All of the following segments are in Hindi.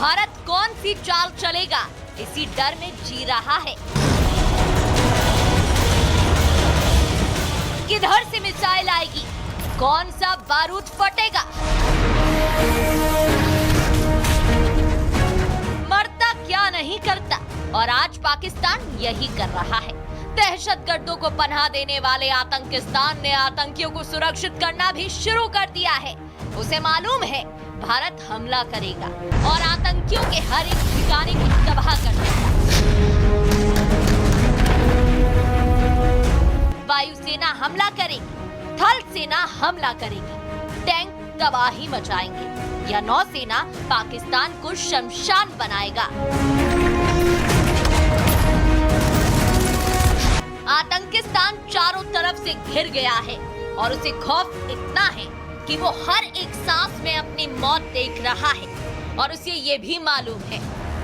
भारत कौन सी चाल चलेगा, इसी डर में जी रहा है। किधर से मिसाइल आएगी, कौन सा बारूद फटेगा, मरता क्या नहीं करता, और आज पाकिस्तान यही कर रहा है। दहशतगर्दों को पनाह देने वाले आतंकिस्तान ने आतंकियों को सुरक्षित करना भी शुरू कर दिया है। उसे मालूम है भारत हमला करेगा और आतंकियों के हर एक ठिकाने को तबाह कर देगा। वायुसेना हमला करेगी, थल सेना हमला करेगी, टैंक तबाही मचाएंगे, या नौसेना पाकिस्तान को शमशान बनाएगा। आतंकिस्तान चारों तरफ से घिर गया है और उसे खौफ इतना है कि वो हर एक सांस में अपनी मौत देख रहा है, और उसे ये भी मालूम है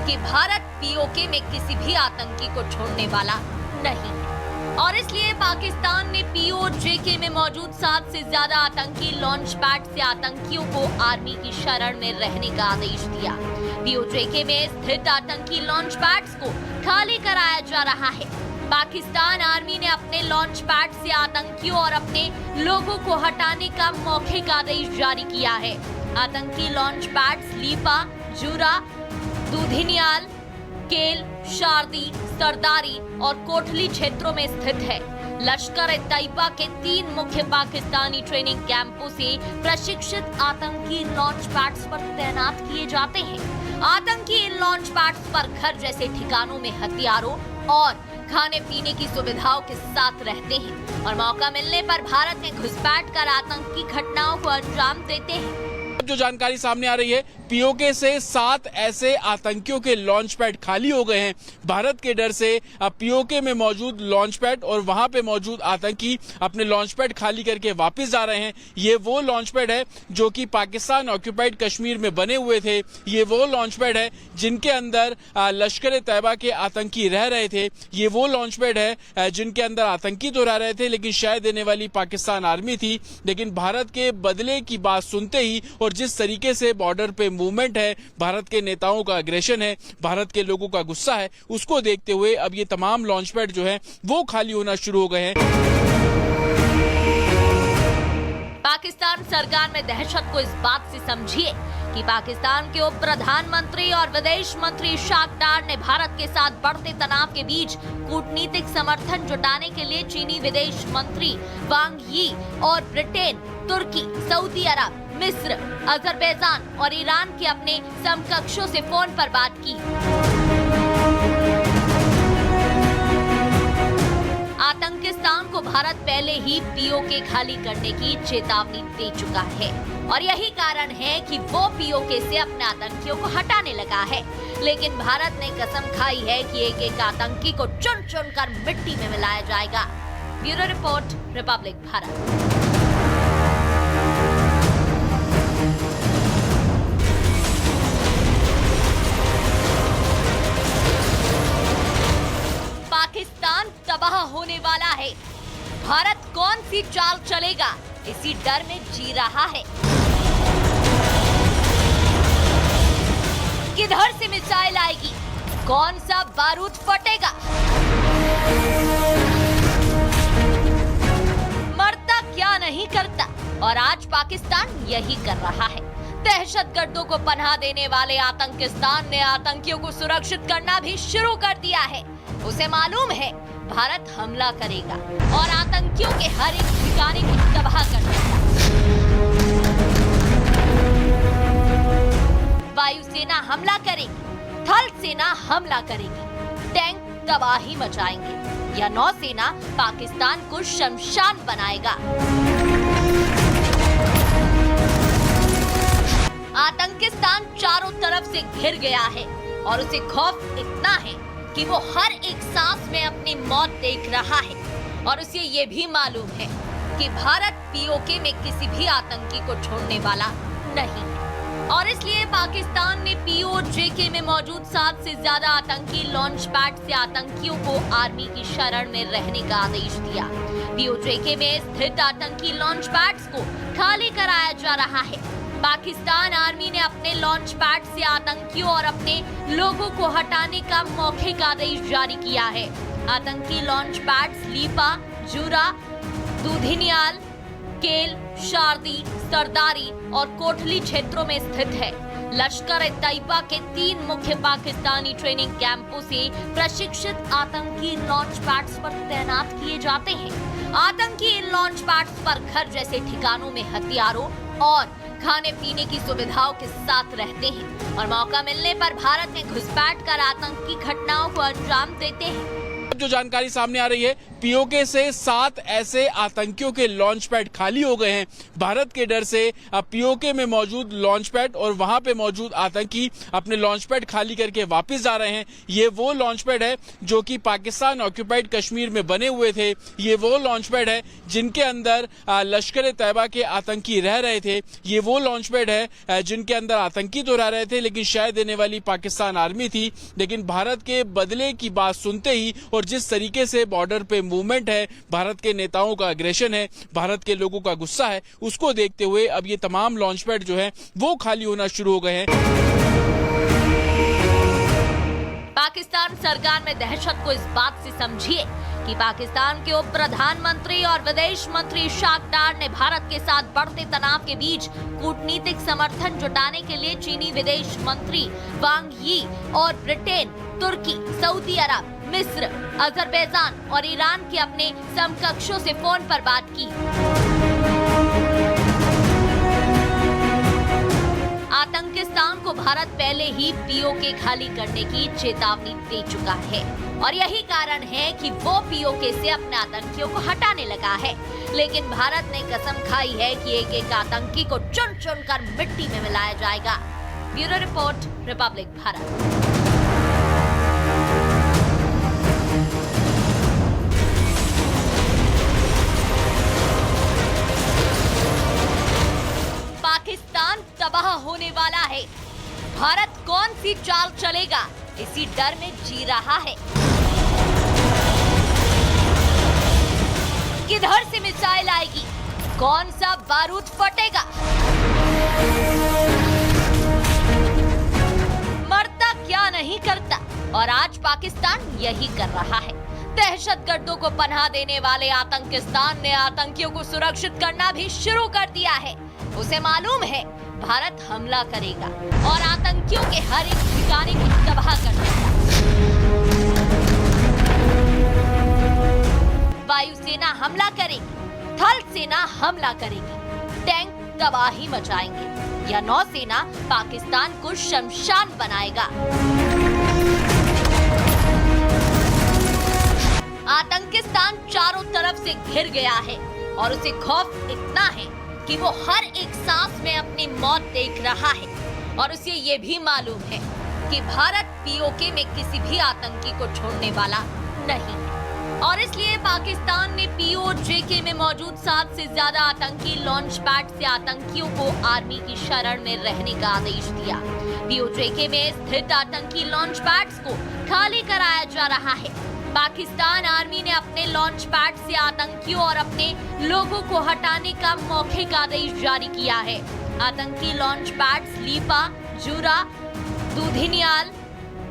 कि भारत पीओके में किसी भी आतंकी को छोड़ने वाला नहीं है। और इसलिए पाकिस्तान ने पीओजेके में मौजूद 7 से ज्यादा आतंकी लॉन्च पैड से आतंकियों को आर्मी की शरण में रहने का आदेश दिया। पीओजेके में स्थित आतंकी लॉन्च पैड्स को खाली कराया जा रहा है। पाकिस्तान आर्मी ने अपने लॉन्च पैड से आतंकियों और अपने लोगों को हटाने का मौखिक आदेश जारी किया है। आतंकी लॉन्च पैड्स लीपा, जूरा, दूधिनियाल, केल, शारदी, सरदारी और कोटली क्षेत्रों में स्थित है। लश्कर-ए-तैयबा के 3 मुख्य पाकिस्तानी ट्रेनिंग कैंपों से प्रशिक्षित आतंकी लॉन्च पैड्स पर तैनात किए जाते हैं। आतंकी इन लॉन्च पैड्स पर घर जैसे ठिकानों में हथियारों और खाने पीने की सुविधाओं के साथ रहते हैं, और मौका मिलने पर भारत में घुसपैठ कर आतंकी घटनाओं को अंजाम देते हैं। जो जानकारी सामने आ रही है, पीओके से 7 ऐसे आतंकियों के लॉन्च पैड खाली हो गए हैं। भारत के डर से पीओके में मौजूद लॉन्च पैड और वहां पे मौजूद आतंकी अपने लॉन्च पैड खाली करके वापस जा रहे हैं। ये वो लॉन्च पैड है जो कि पाकिस्तान ऑक्यूपाइड कश्मीर में बने हुए थे। ये वो लॉन्च पैड है जिनके अंदर लश्कर-ए-तैयबा के आतंकी रह रहे थे। ये वो लॉन्च पैड है जिनके अंदर आतंकी तो रह रहे थे, लेकिन शायद देने वाली पाकिस्तान आर्मी थी। लेकिन भारत के बदले की बात सुनते ही और जिस तरीके से बॉर्डर पे मूवमेंट है, भारत के नेताओं का अग्रेशन है, भारत के लोगों का गुस्सा है, उसको देखते हुए अब ये तमाम लॉन्च पैड जो है वो खाली होना शुरू हो गए हैं। पाकिस्तान सरकार में दहशत को इस बात से समझिए कि पाकिस्तान के उप प्रधानमंत्री और विदेश मंत्री इशाक डार ने भारत के साथ बढ़ते तनाव के बीच कूटनीतिक समर्थन जुटाने के लिए चीनी विदेश मंत्री वांग यी और ब्रिटेन, तुर्की, सऊदी अरब, मिस्र, अजरबैजान और ईरान के अपने समकक्षों से फोन पर बात की। आतंकिस्तान को भारत पहले ही पीओके खाली करने की चेतावनी दे चुका है, और यही कारण है कि वो पीओके से अपने आतंकियों को हटाने लगा है। लेकिन भारत ने कसम खाई है कि एक एक आतंकी को चुन चुन कर मिट्टी में मिलाया जाएगा। Bureau report, Republic Bharat. Pakistan तबाह होने वाला है। भारत कौन सी चाल चलेगा, इसी डर में जी रहा है। किधर से मिसाइल आएगी, कौन सा बारूद फटेगा, मरता क्या नहीं करता, और आज पाकिस्तान यही कर रहा है। दहशतगर्दों को पनाह देने वाले आतंकिस्तान ने आतंकियों को सुरक्षित करना भी शुरू कर दिया है। उसे मालूम है भारत हमला करेगा और आतंकियों के हर एक ठिकाने को तबाह कर देगा। वायुसेना हमला करेगी, थल सेना हमला करेगी, टैंक तबाही मचाएंगे, या नौसेना पाकिस्तान को शमशान बनाएगा। आतंकिस्तान चारों तरफ से घिर गया है और उसे खौफ इतना है कि वो हर एक सांस में अपनी मौत देख रहा है, और उसे ये भी मालूम है कि भारत पीओके में किसी भी आतंकी को छोड़ने वाला नहीं है। और इसलिए पाकिस्तान ने पीओजेके में मौजूद 7 से ज्यादा आतंकी लॉन्च पैड से आतंकियों को आर्मी की शरण में रहने का आदेश दिया। पीओजेके में स्थित आतंकी लॉन्च पैड्स को खाली कराया जा रहा है। पाकिस्तान आर्मी ने अपने लॉन्च पैड से आतंकियों और अपने लोगों को हटाने का मौखिक आदेश जारी किया है। आतंकी लॉन्च पैड्स लीपा, जूरा, दूधिनियाल, केल, शारदी, सरदारी और कोटली क्षेत्रों में स्थित है। लश्कर-ए-तैयबा के 3 मुख्य पाकिस्तानी ट्रेनिंग कैंपों से प्रशिक्षित आतंकी लॉन्च पैड्स पर तैनात किए जाते हैं। आतंकी इन लॉन्च पैड्स पर घर जैसे ठिकानों में हथियारों और खाने पीने की सुविधाओं के साथ रहते हैं और मौका मिलने पर भारत में घुसपैठ कर आतंकी घटनाओं को अंजाम देते हैं। जो जानकारी सामने आ रही है, पीओके से 7 ऐसे आतंकियों के लॉन्च पैड खाली हो गए हैं। भारत के डर से पीओके में मौजूद लॉन्च पैड और वहां पे मौजूद आतंकी अपने लॉन्च पैड खाली करके वापस जा रहे हैं। ये वो लॉन्च पैड है जो कि पाकिस्तान ऑक्यूपाइड कश्मीर में बने हुए थे। ये वो लॉन्च पैड है जिनके अंदर लश्कर-ए-तैयबा के आतंकी रह रहे थे। ये वो लॉन्च पैड है जिनके अंदर आतंकी तो रह रहे थे, लेकिन शह देने वाली पाकिस्तान आर्मी थी। लेकिन भारत के बदले की बात सुनते ही और जिस तरीके से बॉर्डर पे मूवमेंट है, भारत के नेताओं का अग्रेशन है, भारत के लोगों का गुस्सा है, उसको देखते हुए अब ये तमाम लॉन्च पैड जो है वो खाली होना शुरू हो गए हैं। पाकिस्तान सरकार में दहशत को इस बात से समझिए कि पाकिस्तान के उप प्रधानमंत्री और विदेश मंत्री शाह डार ने भारत के साथ बढ़ते तनाव के बीच कूटनीतिक समर्थन जुटाने के लिए चीनी विदेश मंत्री वांग यी और ब्रिटेन, तुर्की, सऊदी अरब, मिस्र, अजरबैजान और ईरान के अपने समकक्षों से फोन पर बात की। आतंकिस्तान को भारत पहले ही पीओके खाली करने की चेतावनी दे चुका है और यही कारण है कि वो पीओके से अपने आतंकियों को हटाने लगा है। लेकिन भारत ने कसम खाई है कि एक एक आतंकी को चुन चुन कर मिट्टी में मिलाया जाएगा। Bureau report, Republic Bharat. Pakistan तबाह होने वाला है। भारत कौन सी चाल चलेगा, इसी डर में जी रहा है। किधर से मिसाइल आएगी, कौन सा बारूद फटेगा, मरता क्या नहीं करता, और आज पाकिस्तान यही कर रहा है। दहशतगर्दों को पनाह देने वाले आतंकिस्तान ने आतंकियों को सुरक्षित करना भी शुरू कर दिया है। उसे मालूम है भारत हमला करेगा और आतंकियों के हर एक ठिकाने को तबाह कर देगा। वायुसेना हमला करेगी, थल सेना हमला करेगी, टैंक तबाही मचाएंगे या नौसेना पाकिस्तान को शमशान बनाएगा। आतंकिस्तान चारों तरफ से घिर गया है और उसे खौफ इतना है कि वो हर एक सांस में अपनी मौत देख रहा है और उसे ये भी मालूम है कि भारत पीओके में किसी भी आतंकी को छोड़ने वाला नहीं है और इसलिए पाकिस्तान ने पीओजेके में मौजूद 7 से ज्यादा आतंकी लॉन्च पैड से आतंकियों को आर्मी की शरण में रहने का आदेश दिया। पीओजेके में स्थित आतंकी लॉन्च पैड्स को खाली कराया जा रहा है। पाकिस्तान आर्मी ने अपने लॉन्च पैड से आतंकियों और अपने लोगों को हटाने का मौखिक आदेश जारी किया है। आतंकी लॉन्च पैड्स लीपा, जूरा, दूधिनियाल,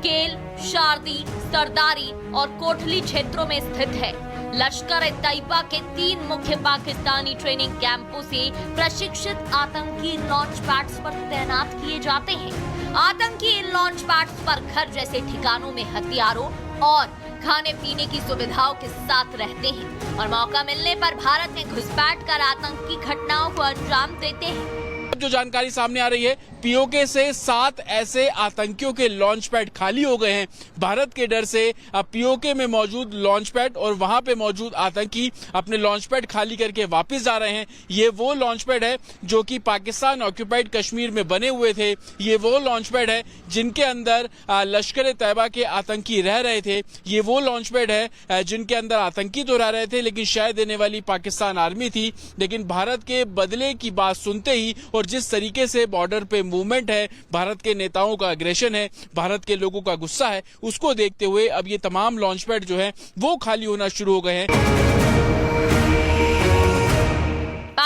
केल, शारदी, सरदारी और कोटली क्षेत्रों में स्थित है। लश्कर-ए-तैयबा के 3 मुख्य पाकिस्तानी ट्रेनिंग कैंपों से प्रशिक्षित आतंकी लॉन्च पैड्स पर तैनात किए जाते हैं। आतंकी इन लॉन्च पैड्स पर घर जैसे ठिकानों में हथियारों और खाने पीने की सुविधाओं के साथ रहते हैं और मौका मिलने पर भारत में घुसपैठ कर आतंकी घटनाओं को अंजाम देते हैं। जो जानकारी सामने आ रही है, पीओके से 7 ऐसे आतंकियों के लॉन्च पैड खाली हो गए हैं। भारत के डर से पीओके में मौजूद लॉन्च पैड और वहां पे मौजूद आतंकी अपने लॉन्च पैड खाली करके वापस जा रहे हैं। ये वो लॉन्च पैड है जो कि पाकिस्तान ऑक्यूपाइड कश्मीर में बने हुए थे। ये वो लॉन्च पैड है जिनके अंदर लश्कर-ए-तैयबा के आतंकी रह रहे थे। ये वो लॉन्च पैड है जिनके अंदर आतंकी तो रह रहे थे, लेकिन शह देने वाली पाकिस्तान आर्मी थी। लेकिन भारत के बदले की बात सुनते ही और जिस तरीके से बॉर्डर पे मूवमेंट है, भारत के नेताओं का अग्रेशन है, भारत के लोगों का गुस्सा है, उसको देखते हुए अब ये तमाम लॉन्च पैड जो है वो खाली होना शुरू हो गए हैं।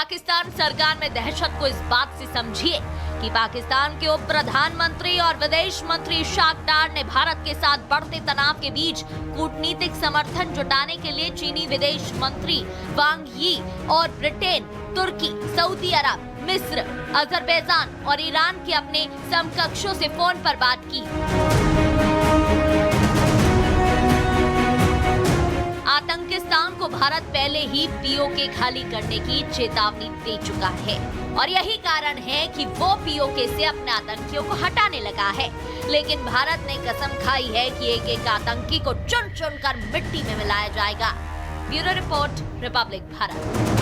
पाकिस्तान सरकार में दहशत को इस बात से समझिए कि पाकिस्तान के उप प्रधानमंत्री और विदेश मंत्री इशाक डार ने भारत के साथ बढ़ते तनाव के बीच कूटनीतिक समर्थन जुटाने के लिए चीनी विदेश मंत्री वांग यी और ब्रिटेन, तुर्की, सऊदी अरब, मिस्र, अजरबैजान और ईरान के अपने समकक्षों से फोन पर बात की। आतंकिस्तान को भारत पहले ही पीओके खाली करने की चेतावनी दे चुका है और यही कारण है कि वो पीओके से अपने आतंकियों को हटाने लगा है। लेकिन भारत ने कसम खाई है कि एक एक आतंकी को चुन चुन कर मिट्टी में मिलाया जाएगा। Bureau report, Republic Bharat.